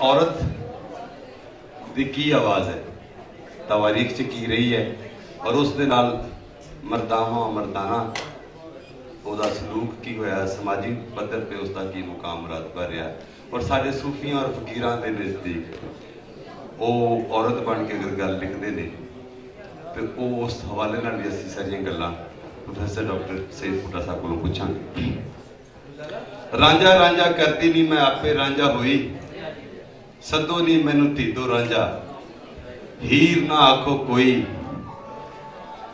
औरत दी की आवाज़ है, तवारीख च की रही है और उस दे नाल मर्दावा मर्दाना ਉਹਦਾ सलूक की होया, समाजी पद्धर पर उसका की मुकाम मुरातबा रहा और साढ़े सूफियां और फकीरां के नज़दीक वो औरत बन के अगर गल लिखते हैं तो उस हवाले नाल भी असीं सारियां गल्लां प्रोफैसर डॉक्टर सईद बूटा साहब कोलों पुछांगे। रांझा रांझा करती नहीं मैं आपे रांझा हुई, सदो नहीं मैनू तीदो रांझा, हीर ना आखो कोई,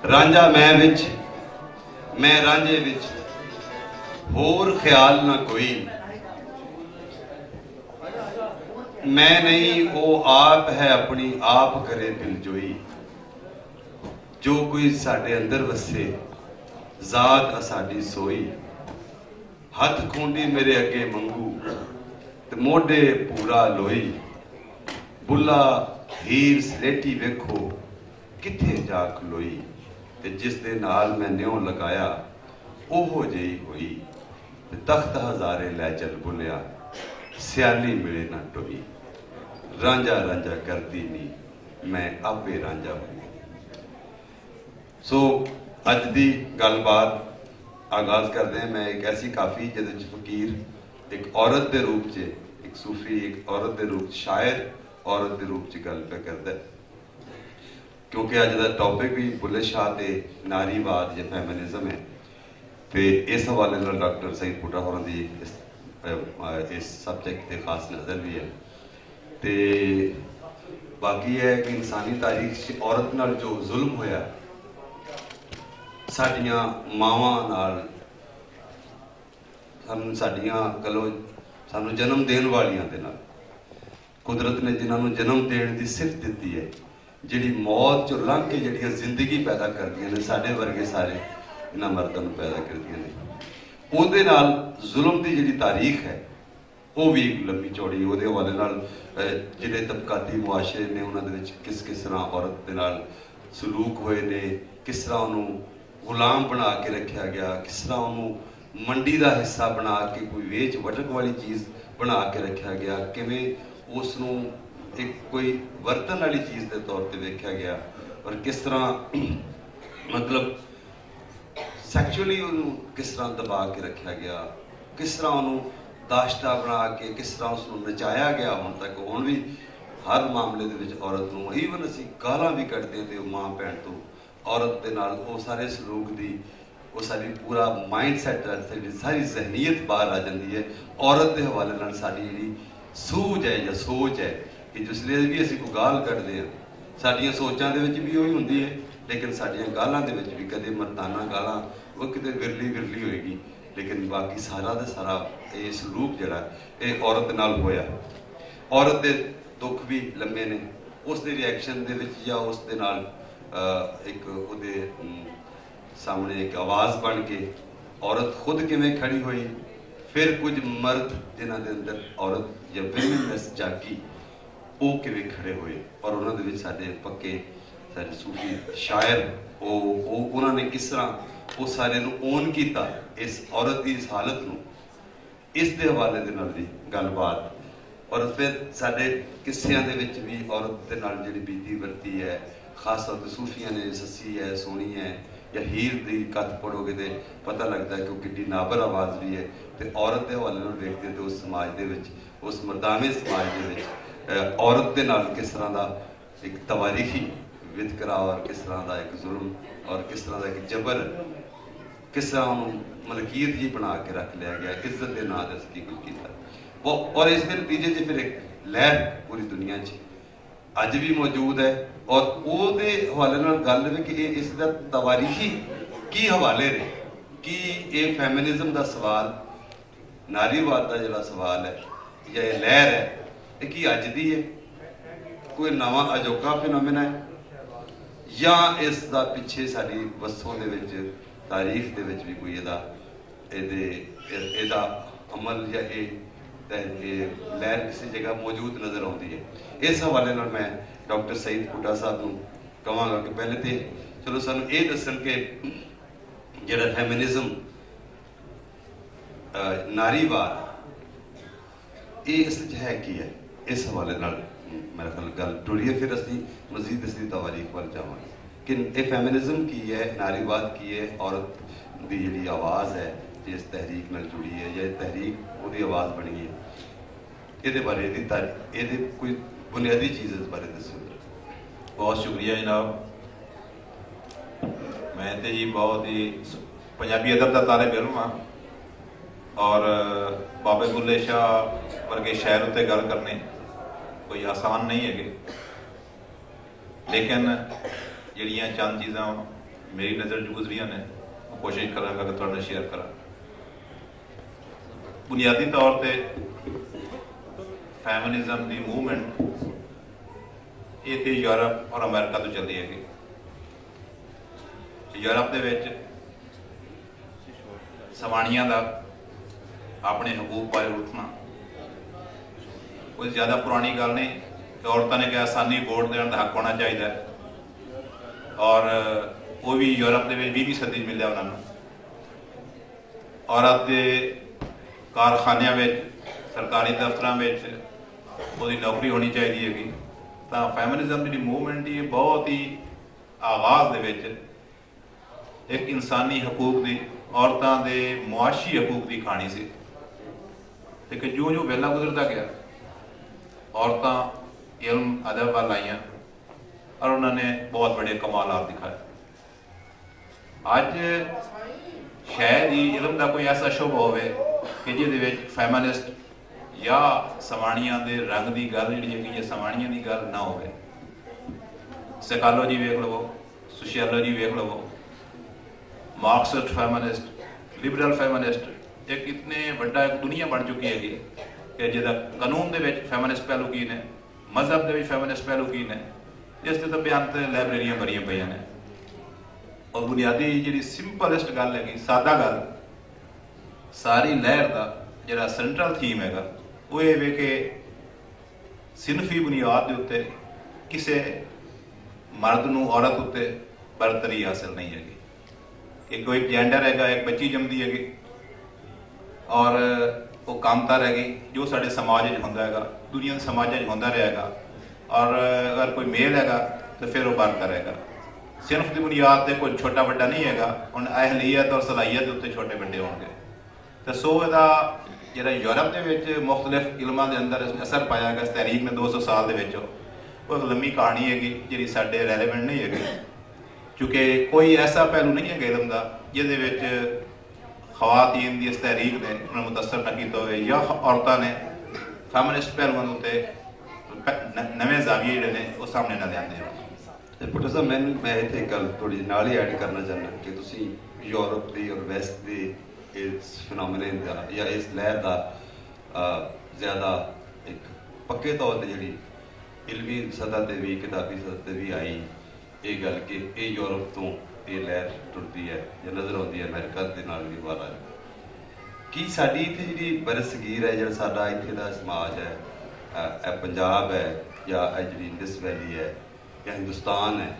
रांझा मैं विच मैं रांझे विच, होर ख्याल ना कोई, मैं नहीं वो आप है अपनी आप करे दिलजोई, जो कोई साडे अंदर वसे जात असाडी सोई, हथ खूंडी मेरे अगे मंगू ते मोढे पूरा लोई, बुला हीर सलेटी वेखो किथे जा खलोई, ते जिस दे नाल मैं न्यों लगाया ओहो जेही होई, ते तख्त हजारे लै चल बुलिया सियाली मिले ना टोई, रांझा रांझा करती नहीं मैं आपे रांझा हुई। सो अज दी गलबात आगाज करते हैं। मैं एक ऐसी काफ़ी जिहदे फकीर एक औरत के रूप च, एक सूफी एक औरत के रूप, शायर औरत के रूप च गल पे करता है, क्योंकि अज का टॉपिक भी बुल्ले शाह ते नारीवाद या फैमिनिज्म है। तो इस हवाले नाल डॉक्टर सईद बूटा होरां दी इस सब्जैक्ट ते खास नज़र भी है। तो बाकी है कि इंसानी तारीख च औरत नाल जो जुल्म होया, साडियां मावां नाल, साडियां कलो सानू जन्म देने वालियां दे नाल, कुदरत ने जिन्होंने जन्म देने की सिफत दी है, जिहड़ी मौत चो लंघ के जिहड़ियां जिंदगी पैदा करदियां ने, साडे वर्गे सारे इन्हां मर्दां नूं पैदा करदियां ने, उहदे नाल जुल्म की जिहड़ी तारीख है वो भी लंबी चौड़ी, उहदे हवाले नाल जिहड़े तबकाती मुआशरे ने उन्हां दे विच किस किस तरह औरत दे नाल सलूक होए ने, किस तरह उन्होंने गुलाम बना के रखा गया, किस तरह उन्होंने मंडी का हिस्सा बना के कोई वेच वटक वाली चीज़ बना के रखा गया, किवें उसनूं एक कोई वरतन वाली चीज़ के तौर पर वेख्या गया, और किस तरह मतलब सैक्चुअली उन्होंने किस तरह दबा के रखा गया, किस तरह उन्होंने दाश्ता बना के किस तरह उसनूं नचाया गया। हुण तक हुण भी हर मामले दे विच औरत नूं ईवन असीं गालां भी कढदे हैं तो मां भैन तो औरत दे नाल वो सारे सलूक दी वो सारी पूरा माइंड सैट सारी जहनीयत बाहर आ जाती है। औरत के हवाले नाल साडी जिहड़ी सूझ है या सोच है कि जिसले भी असीं कोई गाल कढदे हैं, साडियां सोचां दे विच भी उही हुंदी है, लेकिन साडियां गालां दे विच भी कदे मर्दाना गालां वो किते विरली विरली होएगी, लेकिन बाकी सारा दा सारा ये सलूक जिहड़ा ये औरत नाल होया। औरत दे दुख भी लंबे ने, उस दे रिएक्शन दे विच या उस दे नाल एक उहदे सामने एक आवाज़ बन के औरत खुद किवें खड़ी हुई, फिर कुछ मर्द जिन्हां दे अंदर औरत या विमेननेस जागी वो किवें खड़े हुए, और उन्हां दे विच साडे पक्के साडे सूफी शायर उन्होंने किस तरह वो सारे ओन किया इस औरत की इस हालत नूं, इस दे हवाले दे नाल दी गलबात, और फिर साडे किस्सियां दे विच भी औरत दे नाल जिहड़ी बीती वरती है, खास तौर पर सूफियां ने सस्सी है सोहनी है या हीर दी कथ पढ़ोगे तो पता लगता है कि कितनी नाबर आवाज़ भी है। तो औरत के हवाले नाल देखते तो उस समाज दे विच, उस मर्दाने समाज दे विच औरत दे नाल किस तरह का एक तवारीखी वितकरा और किस तरह का एक जुल्म और किस तरह का एक जबर, किस तरह उन्होंने मलकीयत जी बना के रख लिया गया, इज्जत के नाम से कुछ किया वो, और इसके नतीजे से फिर एक लहर पूरी दुनिया अज भी मौजूद है। और ਉਹਦੇ हवाले नाल गल है कि इसका तवारीखी की हवाले ने कि ये फैमिनिज्म का सवाल, नारीवाद का जो सवाल है या ये लहर है, ये कि अज दी है, कोई नवा अजोका फिनोमिना है, या इसका पिछे साडी वसों दे विच तारीख दे विच भी कोई ਇਹਦਾ अमल या लहर किसी जगह मौजूद नज़र आती है। इस हवाले नाल मैं डॉक्टर सईद बूटा साहब नूं कहांगा कि पहले तो चलो सानूं ये दस्सण कि जिहड़ा फैमिनिज्म नारीवाद ये इस है की है, इस हवाले नाल मेरे ख्याल गल जुड़ी है। फिर असी मजीद इसकी तवारीख वाल जावांगे कि ये फैमिनिज्म की है, नारीवाद की है, औरत की जी आवाज़ है जिस तहरीक नाल जुड़ी है या तहरीक वो आवाज़ बनी है, ये बारे ये कोई बुनियादी चीज़ इस बारे दसो। बहुत शुक्रिया जनाब। मैं तो जी बहुत ही पंजाबी अदब का तालिब इल्म हाँ और बाबे बुल्ले शाह वर्गे शहर उत्ते गल करने कोई आसान नहीं है, लेकिन जड़ियाँ चंद चीज़ां मेरी नज़र च गुजरियां ने वो कोशिश करांगा कि तुहाडे नाल शेयर करा। बुनियादी तौर पर फैमिनिज्म की मूवमेंट ये तो यूरोप और अमेरिका तो चली है। यूरोप के सवाणियां का अपने हकूक बारे उठना कोई ज़्यादा पुरानी गल नहीं कि औरतों ने क्या आसानी वोट देने का हक होना चाहिए, और वो भी यूरोप के 20वीं सदी मिले उन्होंने। औरत के कारखानियां में, सरकारी दफ्तर में वो नौकरी होनी चाहिए है। तो फैमिनिज्म की मूवमेंट ही बहुत ही आगाज दे एक इंसानी हकूक की, औरतों के मुआशी हकूक की कहानी सी। लेकिन जो जो वेला गुजरता गया औरतें इल्म अदब वाल आईयां और उन्होंने बहुत बड़े कमालात दिखाए। अज शायद ही इल्म का कोई ऐसा शुभ हो कि जिहदे फैमिनिस्ट या सवाणियां दे रंग की गल जी है, सवाणियां की गल ना हो। साइकोलॉजी वेख लवो, सोशियोलॉजी वेख लवो, मार्क्सिस्ट फैमिनिस्ट, लिबरल फैमिनिस्ट, एक इतने बड़ा एक दुनिया बन चुकी है कि जिहदा कानून दे विच फैमिनिस्ट पहलू की ने, मजहब दे विच फैमिनिस्ट पहलू की ने, जिसके तो बयान तो लाइब्रेरियां भरिया पईयां ने। और बुनियादी जी सिंपलेस्ट गल है, सादा गल, सारी लहर का जिहड़ा सेंट्रल थीम है वो ये वे कि सिनफी बुनियाद के उत्ते किसी मर्द नूं औरत उत्ते बरतरी हासिल नहीं है कि कोई जेंडर है, एक बच्ची जमदी है और वो कामता रह गई, जो साडे समाज होंदा है, दुनिया के समाज होंदा रहेगा। और अगर कोई मेल है तो फिर वो बरतर रहेगा। सिर्फ की बुनियाद से कोई छोटा बड़ा नहीं है, हुण अहलियत और सलाहियत उत्ते छोटे बड़े होंगे। तो सो इहदा जिहड़ा यूरोप के मुख्तलिफ इल्मां के अंदर असर पाया गया इस तहरीक ने 200 साल के, वो एक लंबी कहानी है जी साडे रेलेवेंट नहीं है, क्योंकि कोई ऐसा पहलू नहीं है इल्म का जिहदे खवातीन की इस तहरीक ने उन्हें मुतसर न किया हो या औरतों ने फैमिनिस्ट पहलुओं उत्ते नवे जाविये जिहड़े ने वो सामने न लिआंदे हो। भुट्टो साहब मैं इत्थे एक गल थोड़ी नाल ही ऐड करना चाहना कि तुसीं यूरोप की और वैस्ट की इस फिनोमिने का या इस लहर का ज़्यादा एक पक्के तौर पर जी इलमी सतह पर भी किताबी सतह पर भी आई ये गल कि ये यूरोप तो ये लहर टुरती है या नज़र आती है अमेरिका के नाल भी वाला है कि साडी इत्थे जी बरसगीर है, जो साडा इत्थे दा समाज है, पंजाब है या जी इंडस वैली है या हिंदुस्तान है,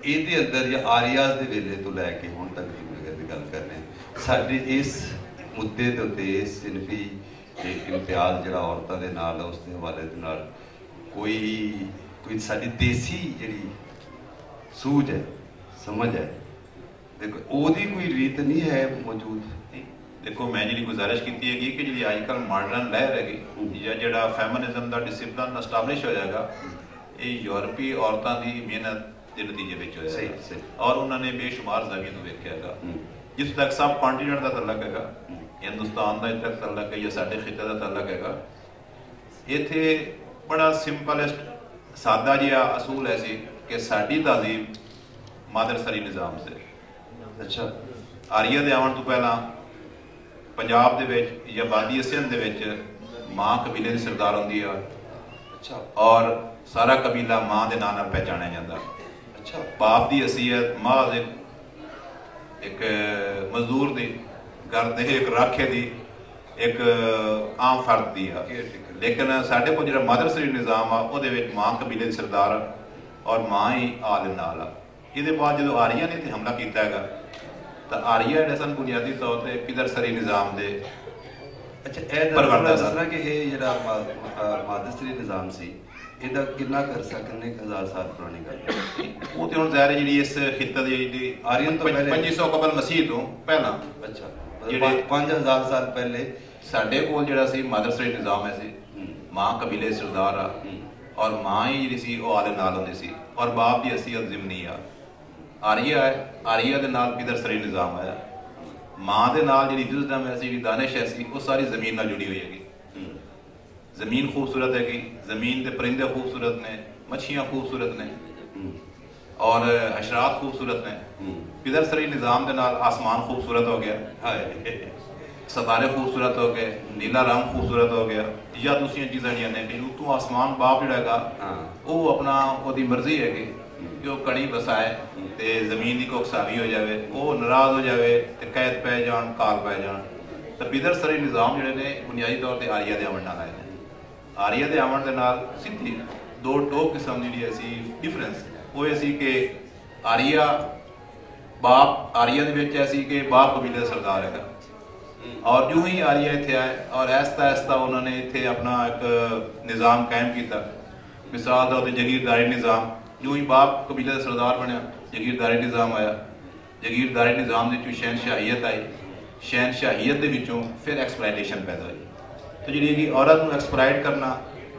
ये अंदर या आर्याज के वेले तो लैके हुण तक की गल करने साडे इस मुद्दे के उत्ते इस सिनफी इम्तियाज जिहड़ा औरतों के नाल उसके हवाले दे नाल कोई साडी देसी जिहड़ी सूझ है, समझ है, देखो ओदी कोई रीत नहीं है मौजूद। देखो मैं जी गुजारिश की है कि जी अजकल मॉडर्न लहर है या जो फैमिनिज्म का डिसिपलिन एस्टैबलिश हो जाएगा, ये यूरोपी औरतों की मेहनत के नतीजे में होगा और उन्होंने बेशुमार जमीन वेखेगा। जिस तक सब कॉन्टीनेंट का तलक है, हिंदुस्तान का तक तलक है या साडे खिते का तलक है, इत्थे बड़ा सिंपलेस्ट सादा जिहा असूल है कि साडी तहजीब मादरसरी निज़ाम से। अच्छा, आर्या दे आवन तो पहला पंजाब दे विच या वादी सिंध दे विच मां कबीले की सरदार होंदी है। अच्छा, और सारा कबीला मां के नाम नाल पहचानिया जाता। अच्छा, बाप की हैसीयत महज एक मजदूर की घर दे एक राखे की एक आम फर्द की है, लेकिन साढ़े को जो मादरसरी निज़ाम आ उहदे विच मां कबीले की सरदार और मां ही आल नाल आ। ये बाद जो आर्या ने हमला किया है तो आर्या जिहड़े सन बुनियादी तौर पर पिदरसरी निज़ाम के अच्छा ਇਹ ਦੱਸਣਾ ਕਿ ਇਹ ਜਿਹੜਾ ਮਾਦਸਰੀ ਨਿਜ਼ਾਮ ਸੀ ਇਹਦਾ ਕਿੰਨਾ ਕਰਸਾ ਕਿੰਨੇ ਹਜ਼ਾਰ ਸਾਲ ਪੁਰਾਣੀ ਗੱਲ ਹੈ? ਉਹ ਤੇ ਹੁਣ ਜ਼ਾਹਿਰ ਜਿਹੜੀ ਇਸ ਖਿੱਤੇ ਦੀ ਜਿਹੜੀ ਆਰੀਅਨ ਤੋਂ ਪਹਿਲੇ 2500 ਕਬਲ ਮਸੀਹ ਤੋਂ ਪਹਿਲਾਂ, ਅੱਛਾ ਜਿਹੜੇ 5000 ਸਾਲ ਪਹਿਲੇ ਸਾਡੇ ਕੋਲ ਜਿਹੜਾ ਸੀ ਮਾਦਸਰੀ ਨਿਜ਼ਾਮ ਹੈ ਸੀ, ਮਾਂ ਕਬੀਲੇ ਸਰਦਾਰ ਆ ਔਰ ਮਾਂ ਹੀ ਜਿਹੜੀ ਸੀ ਉਹ ਆਲੇ ਨਾਲ ਹੁੰਦੀ ਸੀ ਔਰ ਬਾਪ ਦੀ ਅਸੀਅਤ ਜ਼ਿਮਨੀ ਆ। ਆਰੀਆ ਹੈ, ਆਰੀਆ ਦੇ ਨਾਲ ਪਿਦਰਸਰੀ ਨਿਜ਼ਾਮ ਆਇਆ। ਮਾਂ ਦੇ ਨਾਲ ਜਿਹੜੀ ਵਿਜ਼ਡਮ ਹੈ ਸੀ, ਜਿਹੜੀ ਦਾਨਿਸ਼ ਹੈ ਸੀ, ਉਹ ਸਾਰੀ ਜ਼ਮੀਨ ਨਾਲ ਜੁੜੀ ਹੋਈ ਹੈਗੀ। ਜ਼ਮੀਨ ਖੂਬਸੂਰਤ ਹੈਗੀ, ਜ਼ਮੀਨ ਦੇ ਪਰਿੰਦੇ ਖੂਬਸੂਰਤ ਨੇ, ਮੱਛੀਆਂ ਖੂਬਸੂਰਤ ਨੇ ਔਰ ਹਸ਼ਰਾਤ ਖੂਬਸੂਰਤ ਨੇ। ਪਿਦਰਸਰੀ ਨਿਜ਼ਾਮ ਦੇ ਨਾਲ ਆਸਮਾਨ ਖੂਬਸੂਰਤ ਹੋ ਗਿਆ, सितारे खूबसूरत हो गए, नीला रंग खूबसूरत हो गया, या दूसरी चीज़ां जिहड़ियां ने कि उतों आसमान बाप जिहड़ा हैगा वो अपना ओहदी मर्जी है कि वो कड़ी बसाए ते जमीन की कोकसावी हो जाए, वो नाराज हो जाए तो कैद पै जान, काल पै जान। तो पिदरसरी निज़ाम जिहड़े ने बुनियादी तौर पर आरिया के आवन नाल आए ने। आरिया के आवन दे नाल सीधी दो टॉप किस्म जिहड़ी असी डिफरेंस वो ये सी कि आरिया बाप आरिया दे विच ऐसी कि बाप कबीले दा सरदार हैगा और जो ही आरिया इत्थे आए और ऐसता ऐसता उन्होंने इत्थे अपना एक निज़ाम कायम किया। मिसाल तौर पर जगीरदारी निज़ाम, जो ही बाप कबीले का सरदार बनया जगीरदारी निज़ाम आया, जगीरदारी निज़ाम के शहनशाहियत आई, शहनशाहियत के विचों फिर एक्सप्लाइटेशन पैदा हुई। तो जी कि औरत को एक्सप्लाइट करना,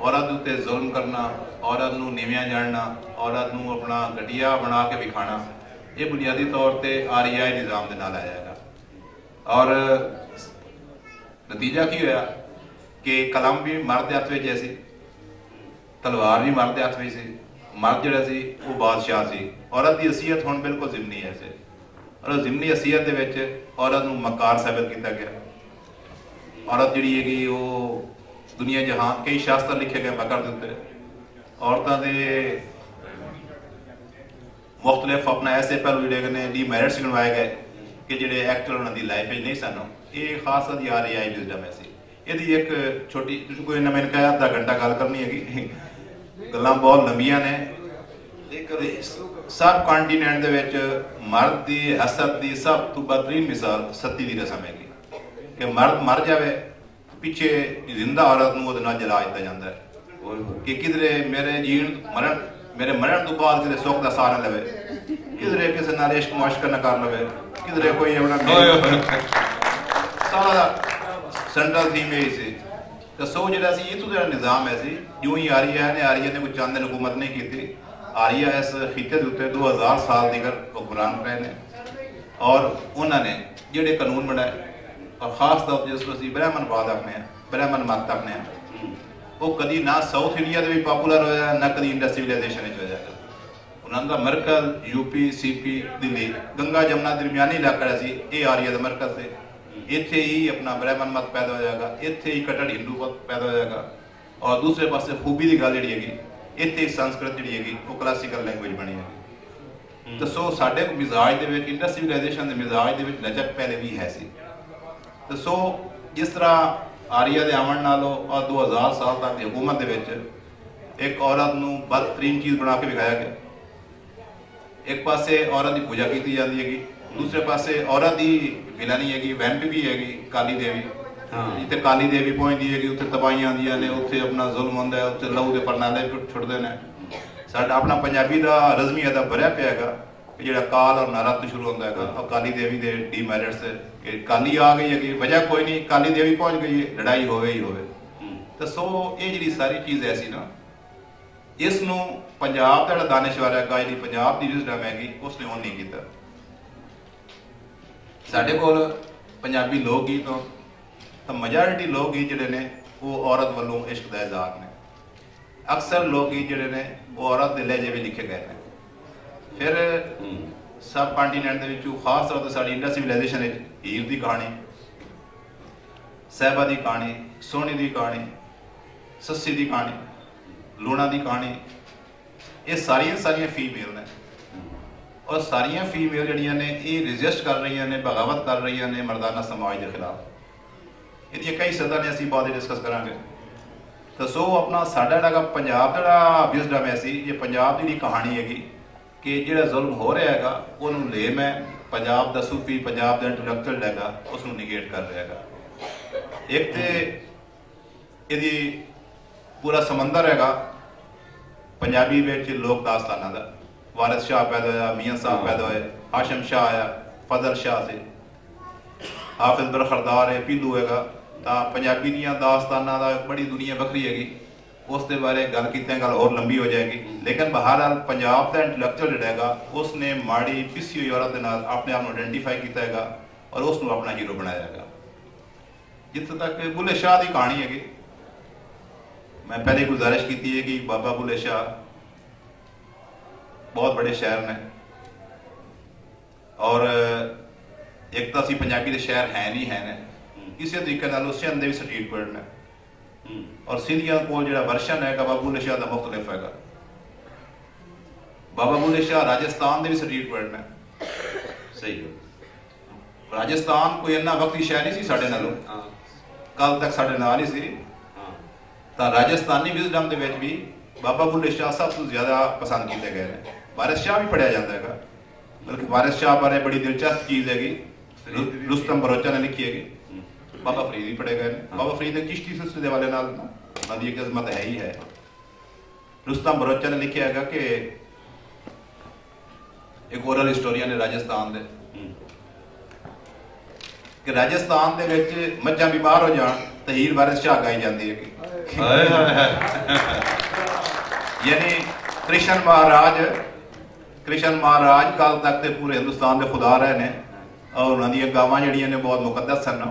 औरत के उत्ते जुल्म करना, औरत को नीवियां जानना, औरत को अपना घटिया बना के विखाना, ये बुनियादी तौर पर आरियाई निज़ाम के नाल आया है। और नतीजा की होया कि कलम भी मर्द के हथ में ऐसी, तलवार भी मर्द के हथ में सी, मर्द जिहड़ा सी वो बादशाह सी। औरत की असीयत हुण बिल्कुल जिमनी है से और जिमनी असीयत दे विच औरत नूं मकार साबित किया गया। औरत जिहड़ी हैगी वो दुनिया जहान कई शास्त्र लिखे गए मकर दे उत्ते औरतां दे मुख्तलिफ अपना ऐसे पहलू जिहड़े ने डीमैरिट्स गिणवाए गए कि जिहड़े एक्चुअल उन्हां दी लाइफ नहीं सन। ये खास दी आ रही आई विजडम ऐसी यदि एक छोटी कोई ना मैंने कहा आधा घंटा गल करनी है, गल्लां बहुत लंबियां ने। सब कॉन्टीनेंट दे विच मर्द की हसत की सब तो बदतरीन मिसाल सती की रस्म हैगी कि मर्द मर जाए पिछे जिंदा औरत नूं उहदे नाल जला दित्ता जांदा है कि किधरे मेरे जीण मरण मेरे मरण तो बाद किधरे सुख का सहारा लवे, किधरे किसी नाल इश्क मुश्क न कर लवे, किधरे कोई अपना सारा सेंट्रल थीम यही सी। तो सो जिहड़ा सी इत्थों दा निज़ाम है सी जो ही आरिया ने कोई चंद दिन हुकूमत नहीं की। आरिया इस खिते के उत्ते 2000 साल तक हुक्मरान रहे ने और उन्होंने जिहड़े कानून बनाए और खास तौर पर जिसको असीं ब्राह्मणवाद आखने ब्राह्मण मत आखने वो कभी ना साउथ इंडिया भी पॉपुलर होया ना कभी इंडस्ट्रियलाइजेशन होया। उन्होंने का मरकज यूपी सीपी दिल्ली गंगा जमुना दरमियानी इलाका सी ये आरिया का मरकज से इत्थे ही अपना ब्राह्मण मत पैदा हो जाएगा, इत्थे ही कट्टर हिंदू मत पैदा हो जाएगा और दूसरे पासे खूबी की गल जी इत्थे संस्कृत जी है वो क्लासिकल लैंग्वेज बनी है। तो सो साडे मिजाज के इंडस्ट्रियलाइजेशन के मिजाज के लचक पहले भी है सी। तो सो जिस तरह आरिया के आवन नालों और 2000 साल तक की हुकूमत के एक औरत को बदतरीन चीज़ बना के विखाया गया। एक पासे औरत की पूजा की जाती है, दूसरे पासे औरत की विलानी हैगी, वैंप भी हैगी काली देवी जिते काली देवी पहुंचती है उत्थे तबाहियां आंदियां ने, उत्थे अपना जुल्म होंदा है, उत्थे लहू के परनाले छुटदे ने। साडा अपना पंजाबी का रज़मी अदब भरिया पिया हैगा जिहड़ा काल और नरत शुरू होंदा हैगा और काली देवी के डीमैरिट्स कि काली आ गई है, वजह कोई नहीं, काली देवी पहुंच गई है, लड़ाई होवे ही होवे। तो सो ये जिहड़ी सारी चीज़ ऐसी ना इसनूं पंजाब दा दानिशवर हैगा जिहड़ी पंजाब की विजडम हैगी उसने वो नहीं कीता। साडे कोल पंजाबी लोक गीत तो मेजॉरिटी लोक गीत जिहड़े ने वो औरत वालों इश्क दा इज़हार ने। अक्सर लोक गीत जिहड़े ने वो औरत दे लहजे भी लिखे गए हैं। फिर सब कॉन्टीनेंट दे विचों खास तौर पर साडी इंडस्ट्रियलाइजेशन हीर की कहानी, साहिबा की कहानी, सोनी की कहानी, सस्सी की कहानी, लूणा की कहानी, ये सारियां फीमेल ने और सारियां फीमेल जड़ियां ने ये रिजिस्ट कर रही ने, बगावत कर रही ने मर्दाना समाज के खिलाफ। ये कई सदा ने असीं बाद डिस्कस करांगे। तो सो अपना साडा जिहड़ा पंजाब दा विजडम है सी ये पंजाब की कहानी हैगी कि जिहड़ा जुल्म हो रहा हैगा उहनूं लेम है पंजाब दा सूफी पंजाब दा इंटलैक्चुअल हैगा उसनूं निगेट कर रहा हैगा। एक तो यदि पूरा समंदर हैगा पंजाबी में लोक दास्ताना का। वारिस शाह पैदा होया, मियाँ साहब पैदा होए, हाशम शाह आया, फजल शाह से, हाफिज बरखरदार है, पीलू हैगा। तो पंजाबी दियाँ दास्ताना का बड़ी दुनिया वखरी हैगी, उसके बारे गल कीते गल और लंबी हो जाएगी। लेकिन बहरहाल पंजाब का इंटलैक्चुअल जोड़ा उसने माड़ी पिसी हुई औरत के नाल अपने आप को आइडेंटिफाई किया और उसको अपना हीरो बनाया है। जिथे तक बुल्ले शाह की कहानी हैगी, मैं पहले गुजारिश की है कि बाबा बुल्ले शाह बहुत बड़े शहर ने, और एक तो असी पंजाबी के शहर है नहीं है ने, किसी तरीके सिंध के भी स्ट्रीट पोएट ने, और सिंधिया को जो वर्शन है बाबा बुल्ले शाह का मुख्तलिफ है। बाबा बुल्ले शाह राजस्थान के भी स्ट्रीट पोएट ने। सही है। राजस्थान कोई इन्ना वक्ती शहर नहीं सी साडे नालों, कल तक साडे नाल ही सी। तो राजस्थानी विजडम के भी बाबा बुल्ले शाह सब तो ज्यादा पसंद किए गए हैं। वारिस शाह भी पढ़िया जाता है, बल्कि वारिस शाह बारे बड़ी दिलचस्प चीज हैगी, रुस्तम बरोचा ने लिखी हैगी। बाबा फरीद भी पढ़े गए। बाबा फरीद ने चिश्ती सिलसिले वाले नाल नदी की अजमत है ही है। रुस्तम बरोचा ने लिखा है कि एक ओरल हिस्टोरियन है राजस्थान दे, कि राजस्थान दे विच मज्जां बीमार हो जान तो हीर वारिस शाह गाई जाती है। यानी कृष्ण महाराज कल तक ते पूरे हिंदुस्तान के खुदा रहे ने, और उन्होंने गावां जड़ियां ने बहुत मुकद्दस सन।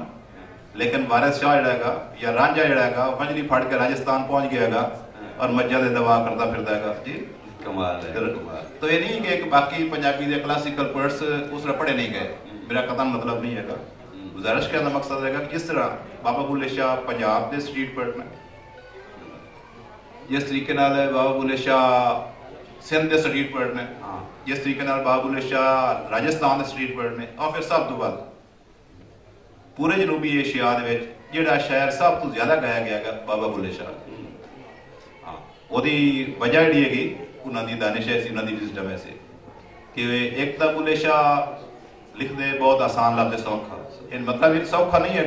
लेकिन वारिस शाह जड़ा या रांझा जड़ा फंजली फड़ के राजस्थान पहुंच गया और मज्जा दे दवा करता फिरदा है जी। कमाल है। तो ये नहीं कि बाकी पंजाबी के क्लासिकल पोएट्स उस तरह पढ़े नहीं गए, मेरा कतन मतलब नहीं है। गुजारिश करने का मकसद है कि जिस तरह बाबा बुल्ले शाह पंजाब के स्ट्रीट पोएट ने, जिस तरीके नाल बाबा बुल्ले शाह सिंध के स्ट्रीट पोएट ने, जिस तरीके नाल बाबा बुल्ले शाह राजस्थान के स्ट्रीट पोएट ने, और फिर सब तो बाद पूरे जनूबी एशिया जिहड़ा शहर सब तो ज्यादा गाया गया है बाबा बुल्ले शाह। ओदी वजह जी हैगी उन्होंने दानिश ऐसी, उन्होंने विजडम ऐसी कि एक तो बुल्ले शाह लिखते बहुत आसान लफ्ज सौखा, मतलब एक सौखा नहीं है,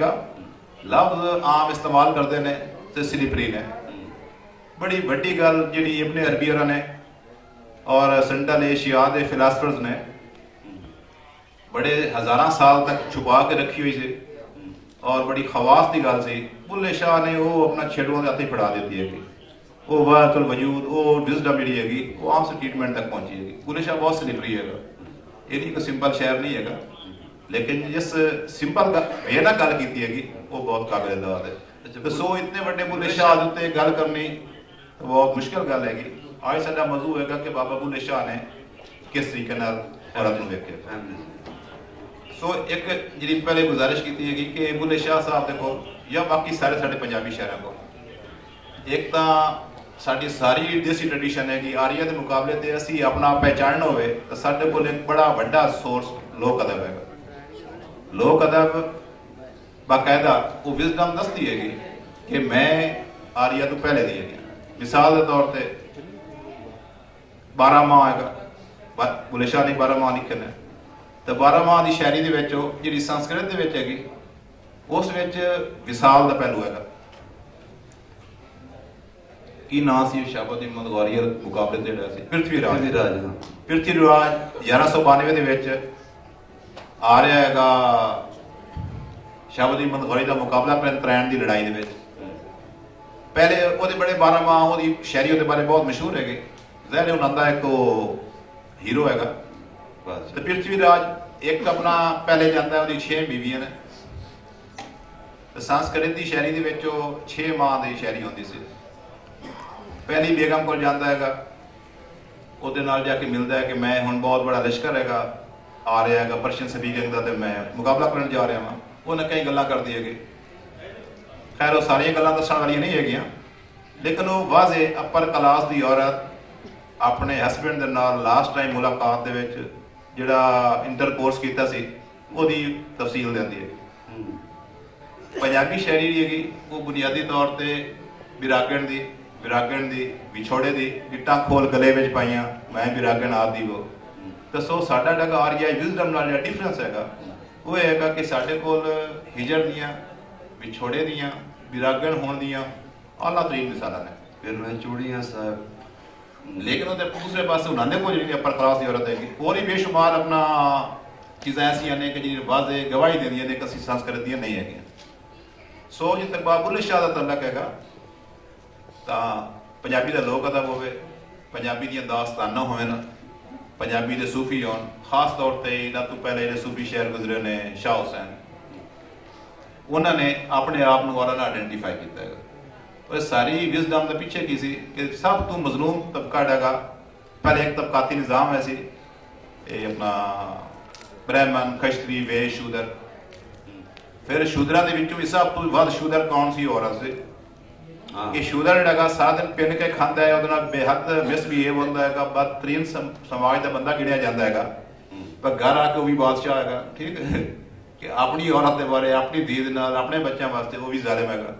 लफ्ज आम इस्तेमाल करते हैं तो स्लिपरी ने। बड़ी वड्डी गल जी इब्ने अरबी ने और सेंट्रल एशिया के फिलासफर्स ने बड़े हजारा साल तक छुपा के रखी हुई सी, और बड़ी खवास की गल सी। बुल्ले शाह ने वो अपना छेड़ों के हथ फड़ा देती है, वो वातुल वजूद, वो विजडम जी हैगी वो आम स्टेटमेंट तक पहुंची है। बुल्ले शाह बहुत स्लिपरी है, ये नहीं कोई सिंपल शहर नहीं है, लेकिन जिस सिंपल वे ना गल की हैगी वो बहुत काबिल दाद है। तो सो इतने बड़े बुल्ले शाह उत्ते गल करनी तो बहुत मुश्किल गल हैगी। आज साडा मौजू है कि बाबा बुल्ले शाह ने किस तरीके औरत को वेख्या। सो एक जी पहले गुजारिश की हैगी कि बुल्ले शाह साहब देखो या बाकी सारे साढ़े पंजाबी शहरों को, एक तो साड़ी सारी देसी ट्रेडिशन है कि आर्या के मुकाबले ते असी अपना पहचानना होवे तो साडे कोल एक बड़ा वड्डा सोर्स लोक अदब है। लोक अदब बाकायदा वो विजडम दसती है कि मैं आर्या तो पहले दी है। मिसाल के तौर पर 12 माह है, बुल्ले शाह ने 12 माह लिखे ने, तो 12 माह की शायरी जी संस्कृत हैगी उस विसाल का पहलू है की ना सी शबद अहमद गौरीर मुकाबले पृथ्वीराज 1192 आ रहा है शबद अहमद गौरी का मुकाबला त्रैन की लड़ाई दे पहले वो बड़े 12 माह वो शायरी बारे बहुत मशहूर है। ज़ाहिर है उन्होंने एक हीरो है तो पृथ्वीराज एक अपना पहले जाता है 6 बीवियां ने, तो संस्कृत की शायरी के 6 माह की शायरी होती सी। पहली बेगम को जाता है ਉਹਦੇ ਨਾਲ जाके मिलता है कि मैं हुण बहुत बड़ा लश्कर हैगा आ रहा है परशियन स्पीकिंग का, तो मैं मुकाबला करने जा रहा हाँ। उन्हें कई गल्लां कर दी है, खैर वो सारिया गल्लां दस्सण वालियां नहीं हैगियां, लेकिन वो वाजे अपर क्लास की औरत अपने हसबैंड के नाल लास्ट टाइम मुलाकात दे विच जिहड़ा इंटरकोर्स कीता सी ओदी तफसील देंदी है। पंजाबी शायरी हैगी वो बुनियादी तौर पर विरागण दी विछोड़े दी गिट्टां खोल गले में पाइया मैं विरागण आदि वो। तो सो साडा जड़ा आर्या विजडम नाल जिहड़ा डिफरेंस हैगा वो हैगा कि साडे कोल हिजर दियां ਵਿਛੋੜੇ ਦੀਆਂ ਵਿਰਾਗਣ ਹੋਣ ਦੀਆਂ ਆਲਾ ਤਰੀਨ ਮਿਸਾਲਾਂ ਨੇ। फिर मैं चूड़ियाँ साहब, लेकिन वो दूसरे पास उन्होंने को जी अपर क्लास की औरत है और ही बेशुमार अपना चीज़ें ऐसी ने कि जी वाजे गवाही देंदियां ने किसी संस्कृत दी नहीं है। सो जिथे बाबा बुल्ले शाह का तलक हैगा तो पंजाबी का लोक अदब होवे, पंजाबी दी दास्ताना होवे ना, पंजाबी दे सूफी होन, खास तौर पर इन्हां तो पहले जो सूफी शहर गुजरे ने शाह हुसैन, उन्होंने अपने आप को औरत आइडेंटिफाई किया है। और सारी विजडम के पीछे की सी कि सब तो मजलूम तबका हैगा, पहले एक तबकाती निज़ाम है सी, अपना ब्राह्मण खश्तरी वैश्य शूदर, फिर शूदर के सब तो वध शूदर कौन सी औरत से कि शूदर जड़ा सारा दिन पिन के खाता है, वो बेहद मिसबिहेव होता है, बदतरीन समाज का बंदा गिणिया जाता है, पर घर आके वो भी बादशाह है। ठीक है कि अपनी औरत के बारे अपनी धी अपने बच्चों वास्ते वो भी जालिम है।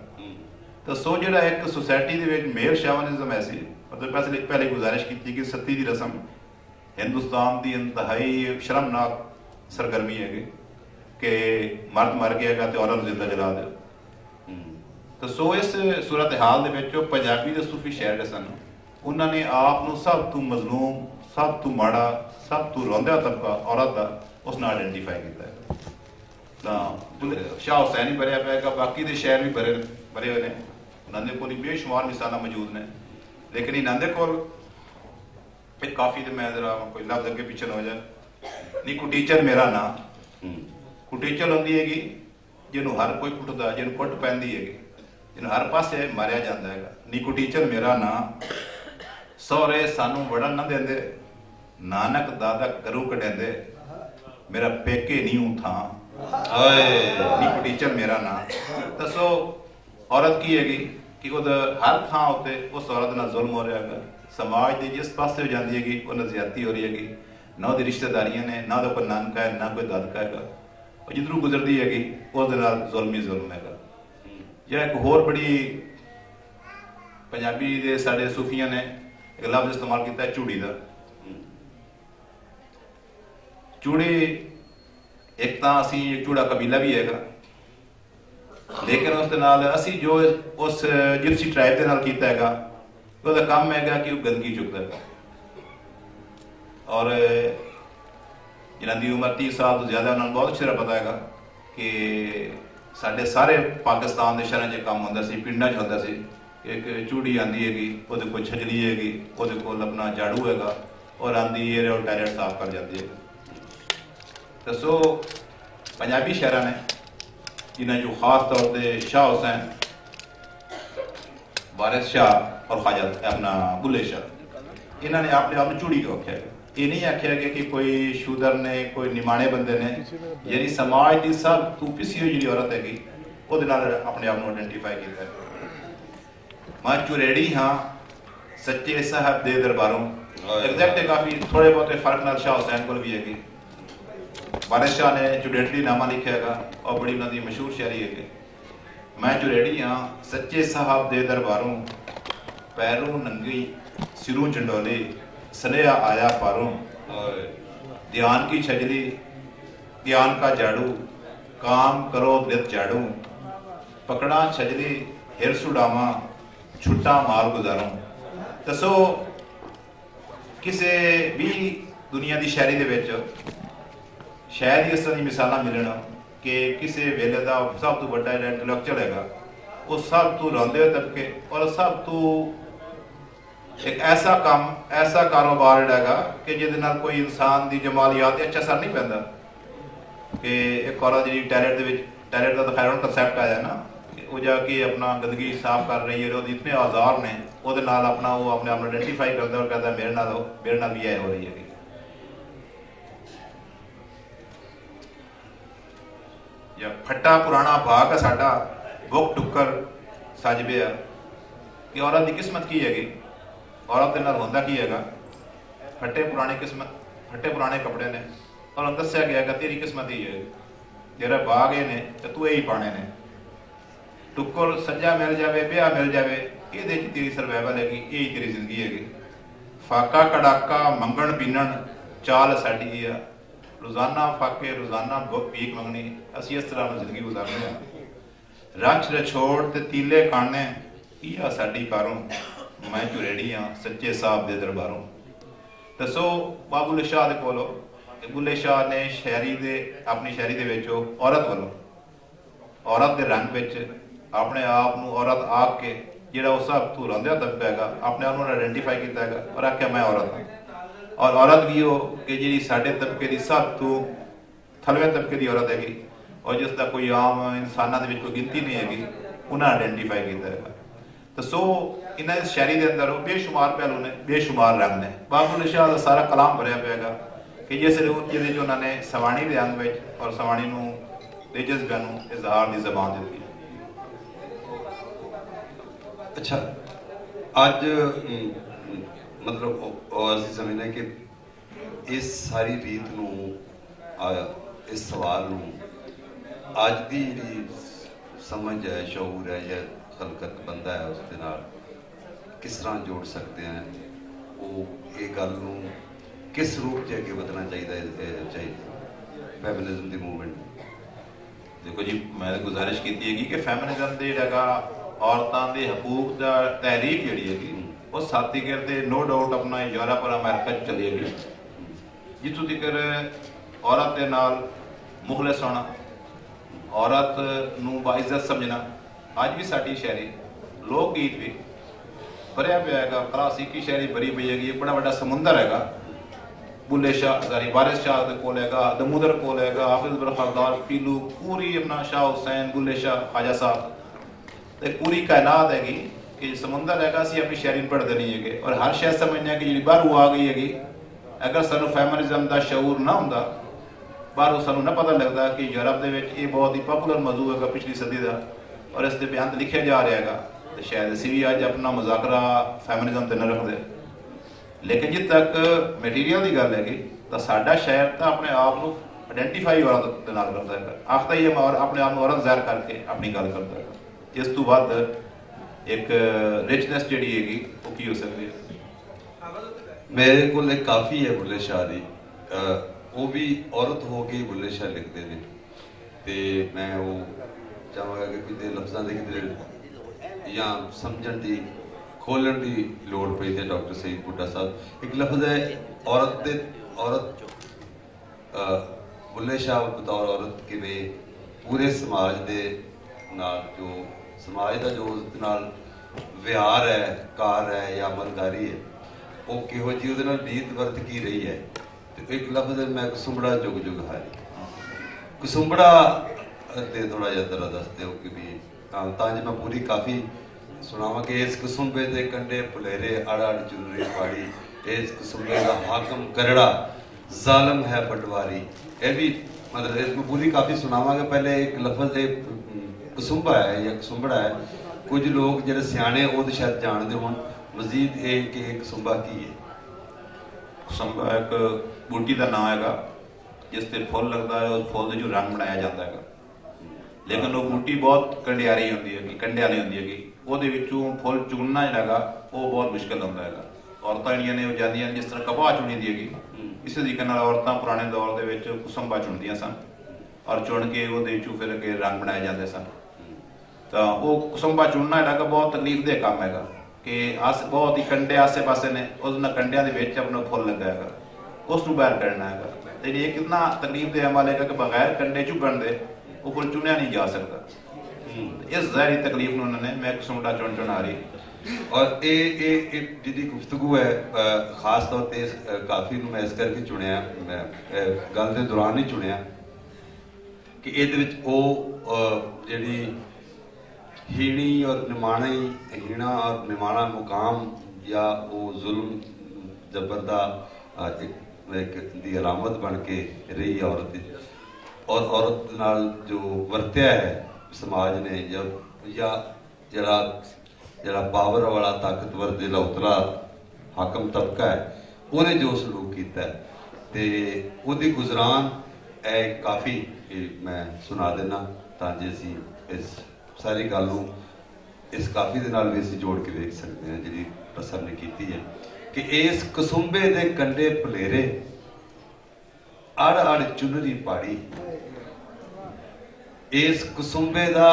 तो सो जो एक सोसाइटी के मेयर शावनिज्म ऐसी मतलब पहले गुजारिश की कि सती की रस्म हिंदुस्तान की इंतहाई शर्मनाक सरगर्मी है कि मर्द मर गया तो औरत जिंदा जला दो। तो सो इस सूरत हाल के पंजाबी के सूफी शहर सन, उन्होंने आप सब तो मजलूम, सब तो माड़ा, सब तो रोंदा तबका औरत का उसने आइडेंटिफाई किया है। शाह हुसैन ही भरया पाएगा, बाकी के शहर भी भरे हुए हैं, उन्होंने को बेशुमार मिसाल मौजूद ने। लेकिन इन्होंने को काफ़ी तो मैं जरा कोई लफ्ज अगे पिछे हो जाए नहीं, कुटीचर मेरा ना, कुटीचर होंगी हैगी जिन्होंने हर कोई कुटदा, जिन्होंने कुट पैंदी हैगी, जिन्होंने हर पासे मारिया जाता है। नी कुटीचर मेरा ना, सौरे सानू वड़न ना देंदे, नानक दादा करू कटेंदे, मेरा पेके नहीं हूं था, नी कुटीचर मेरा ना। दसो औरत की हैगी कि हर थां उत्ते उस औरत नाल जुल्म हो रहा है, समाज की जिस पासे हो जाती हैगी उन्हें ज्यादती हो रही हैगी, ना वो रिश्तेदारियां ने, ना तो कोई नानका है, ना कोई दादका है, और जिधरों गुजरती हैगी उस जुल्म ही जुल्म है। या एक होर बड़ी पंजाबी दे साडे सूफियां ने एक लफ्ज इस्तेमाल किया है चूड़ी का। चूड़ी एक तो असी चूड़ा कबीला भी हैगा, लेकिन उस असी जो उस जिप्सी ट्राइब के नाल कीता हैगा उसका काम हैगा कि वो गंदगी चुकता है। और जिन्हों की उम्र 30 साल तो ज्यादा उन्होंने बहुत अच्छी तरह पता है कि साढ़े सारे पाकिस्तान के शहर काम होंदा सी, पिंडा च होंदा सी, एक चूड़ी आती हैगी, वो कोल छजली हैगी, वो कोल अपना झाड़ू हैगा, और आती है और टॉयलेट साफ कर जाती है। तो सो पंजाबी शहर ने जिन्हें जो खास तौर पर शाह हुसैन, वारिस शाह और ख्वाजा अपना बुल्ले शाह, इन्होंने अपने आप चूड़ी को आख्या है। ये नहीं आख्या गया कि कोई शूदर ने, कोई निमाणे बंदे ने, यानी समाज की सब तू पिसी हुई जी औरत हैगी वो अपने आप को आइडेंटिफाई किया है। मैं चुरेड़ी हाँ सच्चे साहब दे दरबारों, एग्जैक्ट काफ़ी थोड़े बहुत फर्क नाल शाह हुसैन को भी हैगी। वारिस शाह ने चुडेटली नामा लिखा है और बड़ी उन्होंने मशहूर शायरी है कि मैं चुरेड़ी हाँ सच्चे साहब दे दरबारों, पैरों नंगी सिरों चंडोली, स्नेहा आया पारों, ध्यान की छजली ज्ञान का झाड़ू, काम करो नित झाड़ू, पकड़ा छजली हिर सुडावा, छुट्टा माल गुजारूं। दसो किसी भी दुनिया की शायरी के शायद ही इस तरह की मिसाल मिलन कि किसी वेले का सब तो बड़ा जो इंटलैक्चुअल है वो सब तो रोंदे हुए तबके और सब तो एक ऐसा काम, ऐसा कारोबार है कि जिहदे नाल कोई इंसान की जमालियात अच्छा असर नहीं पैंदा। कि एक औरत जी टॉयलेट का तो खैर कंसैप्ट आया ना, वो जाके अपना गंदगी साफ कर रही है, वो इतने औजार ने वो अपना वो अपने आप आइडेंटिफाई करता है और कहता है मेरे नाल भी यह हो रही है। या फट्टा पुराना भाग है साडा बुक टुक्कर सज पिया कि औरत की किस्मत की हैगी, औरत के नाल होंदा की हैगा, फटे पुराने किस्मत, फटे पुराने कपड़े ने और दस्या गया कि तेरी किस्मत ही है, तेरा बाग ये ने तो तू यही पाने ने, टुक्कर सज्जा मिल जाए, ब्याह मिल जाए, ये तेरी सर्वाइवल हैगी, यही तेरी जिंदगी हैगी। फाका कड़ाका मंगण पीनण चाल साडी है, रोजाना फाके रोजाना भीख मंगनी, असी इस तरह जिंदगी गुजारने हैं। रच रछोड़ ते तीले काने इया साडी कारों मैं झुरेड़ी हाँ सच्चे साहब दे दरबारों। दसो बाबा बुल्ले शाह दे कोलों बुल्ले शाह ने शायरी दे अपनी शायरी दे विचों औरत वालों औरत दे रंग विच अपने आप नूं औरत आख के जिहड़ा उस सब तू रंधिया तबका हैगा अपने आप नूं आइडेंटिफाई कीता हैगा और आख्या मैं औरत हाँ। और औरत भी हो कि जिहड़ी साडे तबके दी सब तू थलवे तबके दी औरत हैगी और जिसका कोई आम इंसानों के कोई गिनती नहीं हैगी उन्हें आइडेंटिफाई किया है। तो सो इन्हें शायरी के अंदर बेशुमार पहलू ने बेशुमार रंग ने बाबा बुल्ले शाह का सारा कलाम भरया पेगा कि जिस जिहदे उन्होंने सवाणी के अंग में और सवाणी नूं ते जज्बे नूं इजहार की जबान दी। अच्छा अज मतलब असीं समझने कि इस सारी रीत नूं इस सवाल नूं अज की जी समझ है शऊर है या खलकत बंदा है उसके नाल किस तरह जोड़ सकते हैं वो ये गल नूं किस रूप च अगे बढ़ना चाहिए फैमिनिज्म की मूवमेंट। देखो जी मैं गुजारिश की कि फैमिनिज्म के जगह औरतों के हकूक का तहरीक जी है वो साथी करते नो डाउट अपना यूरोप और अमेरिका चली गई जितों तक औरत के नाल मुखलिस होना औरत नूं बाइज्जत समझना अज भी साडी शायरी लोक गीत भी भरिया पिया है क्लासिकी शायरी भरी पई हैगी बड़ा बड़ा समुंदर हैगा बुल्ले शाह सॉरी वारिस शाह दे कोल हैगा दमूदर कोल हैगा हाफिज बरखरदार पीलू पूरी अपना शाह हुसैन बुल्ले शाह ख्वाजा साहब ते पूरी कायनात हैगी कि समुंदर हैगा असीं अपनी शायरी पढ़ते नहीं है और हर शय समझने कि जी बाहरों आ गई हैगी अगर सानू फैमिनिज्म का शऊर ना हुंदा बाहरों सानू ना पता लगता कि यूरोप दे विच ये बहुत ही पॉपुलर मौजू है पिछली सदी का और इस बयान लिखे जा रहा है तो शायद असीं भी अज अपना मुजाकरा फैमिनिज्म से न रखते लेकिन जित तक मटीरियल की गल हैगी तो साडा शहर तो अपने आप को आइडेंटिफाई औरत के नाल करता है आखता ही अपने आप औरत ज़ाहिर करके अपनी गल करता है इस तो बाद एक रिचनेस जिहड़ी हैगी वो की हो सकती है। मेरे को काफ़ी है बुल्ले शाह दी वो भी औरत हो के बुल्ले शाह लिखते हैं तो मैं वो चाहांगा कि कितने लफ्ज़ों के कितने या समझण की खोलन की लोड़ पई थी डॉक्टर सईद बुड्ढा साहब एक लफ्ज़ है औरत बुल्ले शाह बतौर औरत किवें पूरे समाज के नाल जो समाज का जो उसके नाल विहार है कार है या अमलदारी है वो किहो जी उहदे नाल नीत वर्त की रही है तो एक लफ्ज़ मैं कसुंबड़ा जुग जुग हारी कसुंबड़ा ते थोड़ा जिहा जरा दस दिओ कि भी तां जे मैं पूरी काफ़ी सुनावा कि इस कसुंबे दे कंडे भुलेरे अड़ अड़ चुनरी पाड़ी इस कसुंबे का हाकम करड़ा जालम है पटवारी ये भी मतलब इसमें पूरी काफ़ी सुनावा कि पहले एक लफ्ज़ कसुंबा है या कसुंबड़ा है कुछ लोग जो सियाने वो तो शायद जानते हो मजीद ये कि कसुंबा की है। कसुंबा एक बूटी का नाम है जिस ते फुल लगता है उस फुल के जो रंग बनाया जाता है लेकिन वो बूटी बहुत कंडियारी होती है कंडे वाली होती है वो फुल चुनना जोड़ा वो बहुत मुश्किल होता है। औरतां जिहड़ियां ने जांदियां जिस तरह कपाह चुनी दी हैगी इस तरीके नाल औरतां पुराने दौर दे विच कसुंबा चुनदियां सन और चुन के वो फिर अगे रंग बनाए जाते सन तो वो कसुंबा चुनना जोड़ा बहुत तकलीफदेह काम है कि बहुत ही कंडे आसे पासे ने उस कंडिया अपना फुल लगा है उसनूं बाहर करना है तो ये कितना तकलीफदेह अमल है कि बगैर कंडे चुगण दे वो फुल चुनिया नहीं जा सकता। इस ज़ाहरी तकलीफ में उन्होंने मैं कसुंबड़ा चुन चुना रही और ये जी गुफ्तगू है खास तौर पर काफ़ी मैं इस करके चुनिया मैं गल के दौरान ही चुनिया कि ये जी हीणी और निमाणी हीणा और निमाणा मुकाम या वो जुल्म जबर दा एक दी अलामत बन के रही औरत और औरत नाल जो वरत्या है समाज ने या जरा जरा पावर वाला ताकतवर जिला उतला हाकम तबका है उन्हें जो सलूक किया ते उहदी गुजरान है काफ़ी मैं सुना देना ताकि असी इस सारी गल इस काफ़ी दे नाल भी असी जोड़ के देख सकते हैं जी प्रसर ने की है कि इस कसुंबे दे कंडे भलेरे अड़ अड़ चुनरी पाड़ी इस कसुंबे दा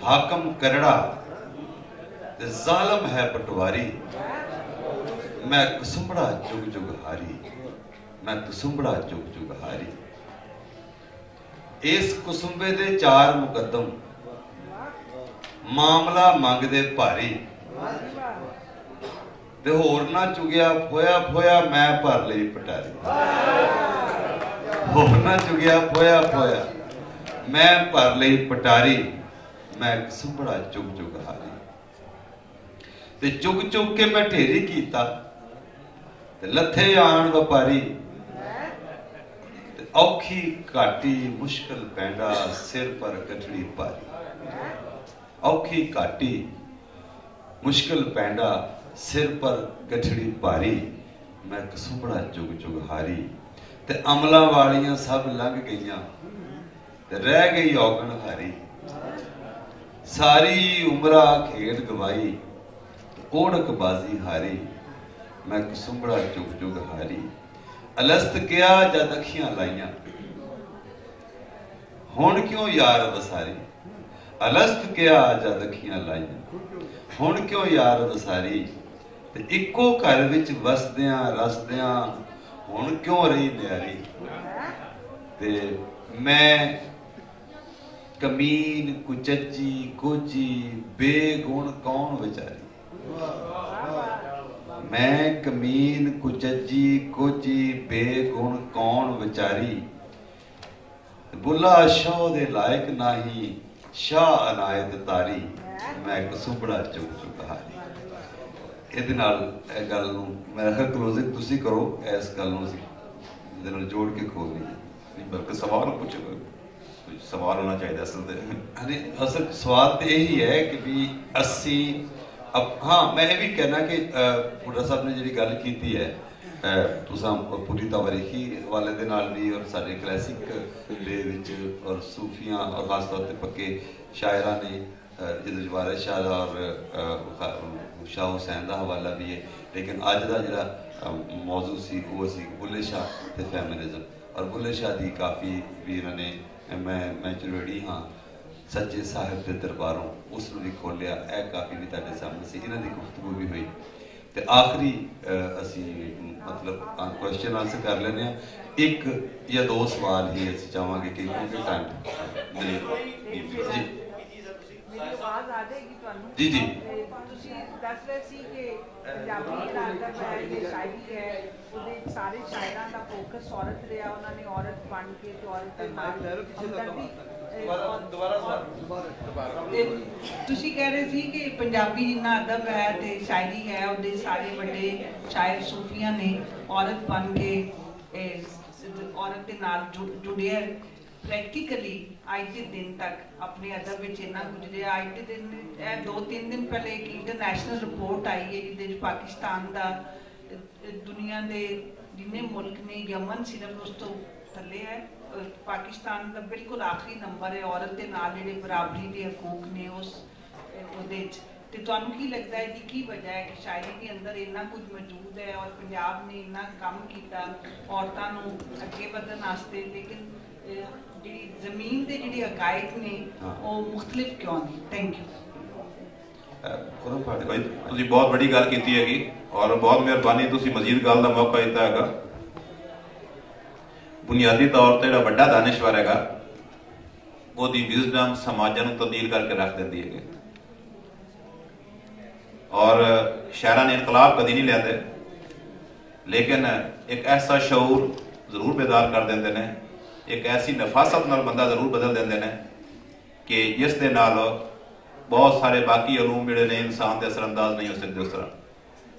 हाकम करड़ा ते जालम है पटवारी, मैं कसुंबड़ा जुग जुग हारी, मैं कसुंबड़ा जुग जुग हारी। इस कसुंबे दे 4 मुकदम, मामला मंगदे भारी, ते होर ना चुगया फोया फोया मैं भर लई पटारी, होर ना चुगया फोया फोया मैं भर लई पटारी, मैं कसुंबड़ा चुग चुग हारी। ते चुग चुग के मैं ढेरी कीता ते लथे आण वपारी, ते औखी घाटी मुश्किल पैंडा सिर पर गठड़ी भारी, औखी घाटी मुश्किल पैंडा सिर पर गठड़ी भारी, मैं कसुंबड़ा जुग जुग हारी। ते अमला वालियां सब लंघ गईयां ते रह गई औगण हारी, सारी उमरा खेड गवाई ओढ़क बाजी हारी, मैं कसुंबड़ा जुग जुग हारी। अलस्त किया जद अखियां लाइयां हुण क्यों यार वसारी, अलस्त किया जद अखियां लाइयां हुण क्यों यार वसारी, ते इक्को घर विच वसदियां रसदियां हुण क्यों रही न्यारी, ते मैं कमीन कुचज्जी कोजी बेगुण कौन विचारी, मैं कमीन कुचज्जी कोजी बेगुण कौन विचारी, बुला शो दे लायक नाही शाह अनायत तारी, मैं कसुंबड़ा चुग चुग हारी। ਇਹਦੇ ਨਾਲ ਇਹ ਗੱਲ ਨੂੰ ਮੈਂ ਆਖਰ ਕਲੋਜ਼ਿੰਗ ਤੁਸੀਂ ਕਰੋ, ਇਸ ਗੱਲ ਨੂੰ ਅਸੀਂ ਇਹਦੇ ਨਾਲ ਜੋੜ ਕੇ ਖੋਲ੍ਹਣੀ ਨਹੀਂ ਬਲਕਿ ਸਵਾਲ ਪੁੱਛੋ, ਕੋਈ ਸਵਾਲ ਹੋਣਾ ਚਾਹੀਦਾ ਅਸਲ ਤੇ। ਹਾਂਜੀ, ਅਸਲ ਸਵਾਲ ਤੇ ਇਹੀ ਹੈ ਕਿ ਵੀ ਅਸੀਂ ਹਾਂ ਮੈਂ ਇਹ ਵੀ ਕਹਿਣਾ ਕਿ ਬੁੱਢਾ ਸਾਹਿਬ ਨੇ ਜਿਹੜੀ ਗੱਲ ਕੀਤੀ ਹੈ ਤੁਸੀਂ ਪੂਰੀ ਤਵਾਰੀਖੀ ਹਵਾਲੇ ਦੇ ਨਾਲ ਵੀ ਔਰ ਸਾਡੇ ਕਲਾਸਿਕ ਦੇ ਵਿੱਚ ਔਰ ਸੂਫੀਆਂ ਔਰ ਖਾਸ ਤੌਰ ਤੇ ਪੱਕੇ ਸ਼ਾਇਰਾਂ ਨੇ ਜਿਹਦੇ ਜਵਾਰਿਸ ਸ਼ਾਹ ਦਾ ਔਰ शाह हुसैन का हवाला भी है, लेकिन अज का जो मौजू सी वो सी बुल्ले शाह ते फैमिनिज्म, और बुल्ले शाह की काफ़ी भी इन्होंने मैं चुरड़ी हाँ सच्चे साहिब के दरबारों उसनूं भी खोलिया, यह काफ़ी भी तुहाडे सामने सी, इन्हां दी गुफ्तगू भी हुई। तो आखिरी असी मतलब क्वेश्चन आंसर कर लेने, एक या 2 सवाल ही असीं चाहांगे कि क्योंकि टाइम जी आवाज आ जाएगी ਤੁਹਾਨੂੰ जी जी ਤੁਸੀਂ ਦੱਸ ਰਹੇ ਸੀ ਕਿ ਪੰਜਾਬੀ ਜਿਹੜਾ ਅਦਬ ਹੈ ਇਹ ਸ਼ਾਇਰੀ ਹੈ ਉਹਦੇ ਸਾਰੇ ਸ਼ਾਇਰਾਂ ਦਾ ਫੋਕਸ ਔਰਤ ਰਿਹਾ, ਉਹਨਾਂ ਨੇ ਔਰਤ ਬਣ ਕੇ ਤੇ ਔਰਤ ਦੇ ਨਾਲ ਤੁਸੀਂ ਕਹਿ ਰਹੇ ਸੀ ਕਿ ਪੰਜਾਬੀ ਜਿੰਨਾ ਅਦਬ ਹੈ ਤੇ ਸ਼ਾਇਰੀ ਹੈ ਉਹਦੇ ਸਾਰੇ ਵੱਡੇ ਸ਼ਾਇਰ ਸੂਫੀਆਂ ਨੇ ਔਰਤ ਬਣ ਕੇ ਔਰਤ ਦੇ ਨਾਲ ਜੁੜਿਆ। प्रैक्टिकली अज के दिन तक अपने अदब में इन्ना गुजरे, अज के दिन 2-3 दिन पहले एक इंटरनेशनल रिपोर्ट आई है जिसे पाकिस्तान का दुनिया के जिन्ने मुल्क ने, यमन सिर्फ उस तो थले है, पाकिस्तान का बिल्कुल आखिरी नंबर है औरत के नाल जिहड़े बराबरी के हकूक ने उस उहदे ते तुहानूं की लगता है कि वजह है कि शायरी के अंदर इन्ना कुछ मौजूद है और पंजाब ने इन्ना काम किया औरतों नूं अगे वधन वास्ते, लेकिन जमीन के जिहड़े हकायक ने वो मुख्तलिफ क्यों नहीं? Thank you. तुसीं बहुत बड़ी गल कीती हैगी और बहुत मेहरबानी तुसीं मजीद गल का मौका दिता हैगा। बुनियादी तौर पर जिहड़ा वड्डा दानिशवर हैगा ਉਹਦੀ विजडम समाजां नूं तब्दील करके रख दिंदी है, और शायरां ने इनकलाब कदी नहीं लिआंदे, लेकिन एक ऐसा शऊर जरूर बेदार कर देंदे ने, एक ऐसी नफासत नाल बंदा जरूर बदल देंदे ने कि जिस दे नाल बहुत सारे बाकी अलूम जिहड़े ने इंसान दे असरअंदाज नहीं हो सकते। उस तरह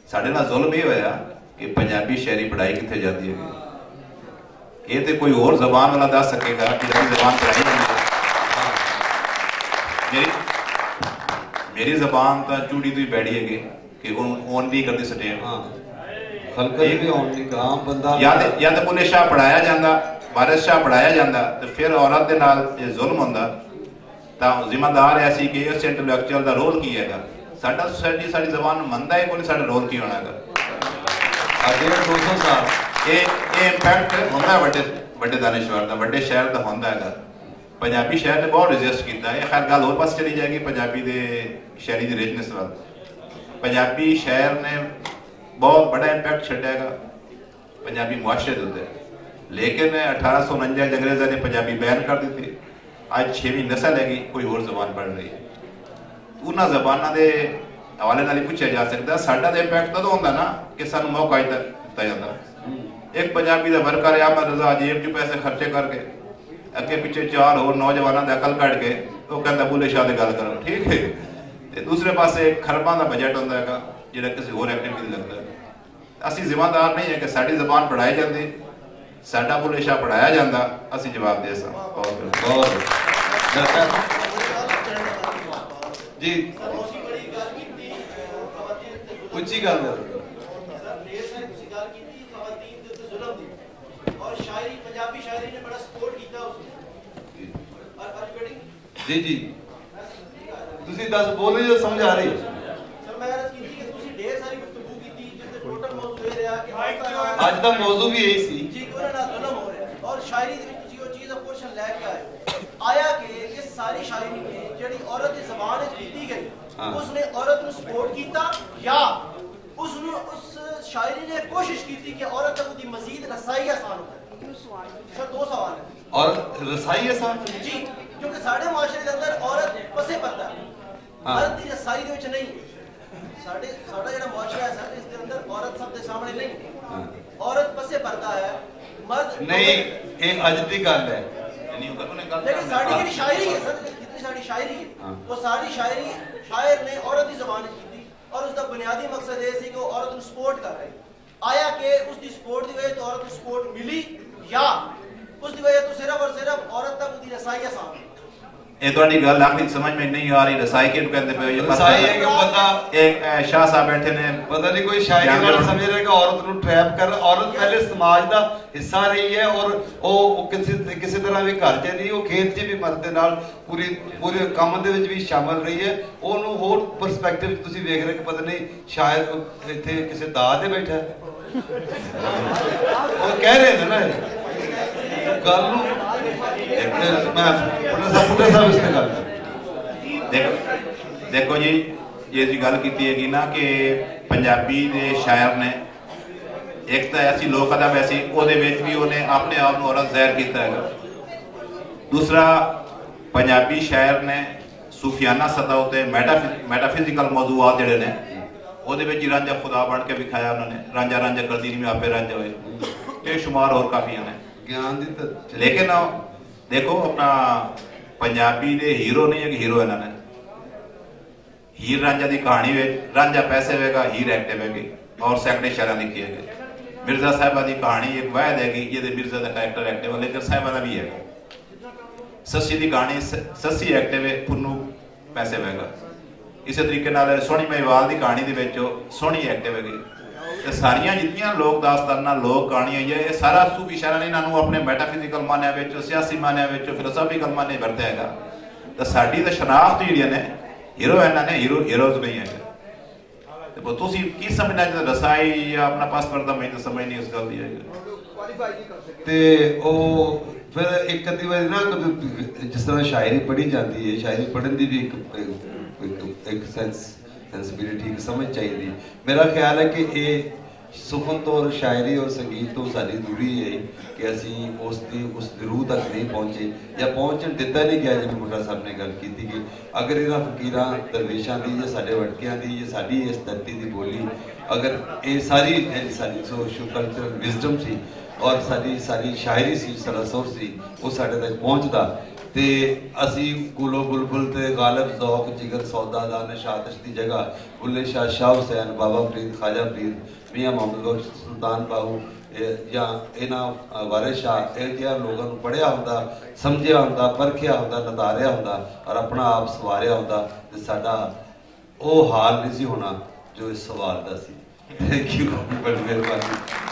साडे नाल जुल्म ये होया कि पंजाबी शायरी पढ़ाई कित्थे जाती है, ये तो कोई और जबान वाला दस सकेगा कि जबान पढ़ाई मेरी जबान तो चूड़ी तो ही बैठी है कि ओन भी करती सटे या तो बुल्ले शाह पढ़ाया जाता, वारिस शाह पढ़ाया जाता, तो फिर औरत के नाल ये जुल्म होंदा, तो जिम्मेदार ऐसी कि इस इंटलैक्चुअल का रोल की है, साडा सोसाइटी साडी जबान मनदा है कोई, साडा रोल की होना है अगे 200 साल ये इंपैक्ट होंदा है बड़े दानिशवर का, बड़े शहर का होंदा है। पंजाबी शायर ने बहुत रजिस्ट किया है। खैर गल होर पास चली जाएगी पंजाबी दे शायरी की रिचनेस वाल। पंजाबी शायर ने बहुत बड़ा इंपैक्ट छड्डेगा पंजाबी मुआशरे के उत्ते, लेकिन 1849 अंग्रेज़ों ने पंजाबी बैन कर दी थी। अज 6वीं नस्ल हैगी कोई होर जबान पढ़ रही है। उन्होंने जबानों के हवाले नाल पूछा जा सकता साडा तो इंपैक्ट तदों होंदा ना कि सानू मौका दिता जाता। एक पंजाबी का वर्कर अहमद रजा जेब च पैसे खर्चे करके अगे पिछे 4 होर नौजवानों की अकल कट के वो कहता बुले शाह की गल करो, ठीक है। तो दूसरे पासे खरबा का बजट होंदा है जिहड़ा किसी होर एक्टिविटी लगता है। असीं जिम्मेदार नहीं है कि साडी जबान पढ़ाई जाती, साडा बुले शाह पढ़ाया जाता, असीं जवाब दे जी उच्ची गल जी जी तुसी दस बोलो जो समझ आ रही आज का मौजू भी यही सी और शायरी चीज क्वेश्चन लेके आया कि सारी शायरी में जेडी औरत की ज़बान विच कीती गई उसने औरत को सपोर्ट किया या उसने उस शायरी ने कोशिश की थी कि औरत तक दी मजीद रसाई आसान हो। सर 2 सवाल है। और रसाई आसान जी क्योंकि साडे मुआशरे के अंदर औरत पसे पर्दा है, मर्द दी रसाई दे विच नहीं। साडा जेड़ा मुआशरा है सर इसके अंदर औरत सब दे सामने नहीं, औरत पसे पर्दा है, मर्द नहीं। ये अज दी गल है, लेकिन साडी जेड़ी शायरी है सर, जितनी साडी शायरी है वो सारी शायरी शायर ने औरत की ज़बान की थी और उसका बुनियादी मकसद ये सी कि वो औरत को सपोर्ट कर रही। आया कि उसकी सपोर्ट की वजह तो औरत को सपोर्ट मिली या उसकी वजह तो सिर्फ और सिर्फ औरत तक उसकी रसाई आसान। ये थोड़ी गल आखिर समझ में नहीं आ रही। रसाई के कहते पे ये रसाई है कि बंदा एक शाह साहब बैठे ने पता नहीं कोई शायरी वाला समझ रहा है कि औरत को ट्रैप कर, औरत पहले समाज का हिस्सा रही है और वो किसी तरह भी घर च नहीं, वो खेत च भी मर्द दे नाल पूरे काम दे विच भी शामिल रही है। ओनू होर परस्पैक्टिव तुसी देख रहे कि पता नहीं शायद इत्थे किसी दाद ते बैठा वो कह रहे थे ना गल नूं देखो जी ये जी गल की ना कि पंजाबी दे शायर ने एक तो ऐसी लोक अदब ऐसी भी उन्हें अपने आप को औरत ज़ाहिर किया है। दूसरा पंजाबी शायर ने सूफियाना सतह उत्ते मैटाफिजिकल मौजूआत जिहड़े ने ਉਹਦੇ ਵਿੱਚ ਹੀ ਰਾਂਝਾ खुदा बन के विखाया उन्होंने। रांझा रांझा करती नहीं आपे रांझा हुए बेशुमार और काफिया ने ज्ञान दी। लेकिन देखो अपना पंजाबी दे हीरो नहीं है कि हीरोइन ने हीर रांझा की कहानी में रांझा पैसे वेगा हीर एक्टिव हैगी और सैकड़े शहर लिखी है। मिर्जा साहिबा की कहानी एक वायद हैगी जिहदे मिर्जा का कैरेक्टर एक्टिव है, लेकिन साहिबा का भी है। सस्सी की कहानी सस्सी एक्टिव है, पुन्नू पैसे वेगा। इस तरीके नाल सोहनी महिवाल की कहानी दे विच सोहनी एक्टिव हैगी। सारिया जितनियां लोक दास्ताना लोक कहानियां है ये सारा सूफी शायरां ने इन्हों अपने मैटाफिजिकल मानिया विच सियासी मानिया विच फिलोसॉफिकल मानिया वरत्या हैगा। तो साडी तो शनाख्त जिहड़ियां ने हीरोइनां ने हीरोज नहीं है। तो तुसीं की समझना जो रसाई या अपना पासवर्ड का मैं तो समझ नहीं उस गल दी है। ते ओ फिर एक अद्धी बारी ना जिस तरह शायरी पढ़ी जाती है, शायरी पढ़न दी भी एक सेंसिबिलिटी की समझ चाहिए। मेरा ख्याल है कि ये सुखन तो और शायरी और संगीत तो सारी दूरी है कि असी उस रूह तक नहीं पहुंचे या पहुंचन दिता नहीं गया। जिवें मुंडा साहब ने गल की कि अगर इन्हां फकीरां दरवेशां दी या साडे वटकियां दी या साडी इस धरती दी बोली अगर ये सारी सोशल कल्चरल विजडम सी और सारी शायरी सी सरसुर सी वो साडे तक पहुंचदा ते असी गुलो बुलबुल ते गालिब ज़ौक़ जिगर सौदा नशातिश की जगह बुल्ले शाह शाह हुसैन बाबा फरीद ख्वाजा फरीद मियाँ मोहम्मद बख्श सुल्तान बाहू या इन्हां वारिस शाह इह लोगों को पढ़िया होंदा समझिया होंदा परखिया होंदा नतारिया होंदा और अपना आप सवारिया होंदा ते साडा वो हाल नहीं सी होना जो इस सवाल का सी। थैंक यू, बड़ी मेहरबानी।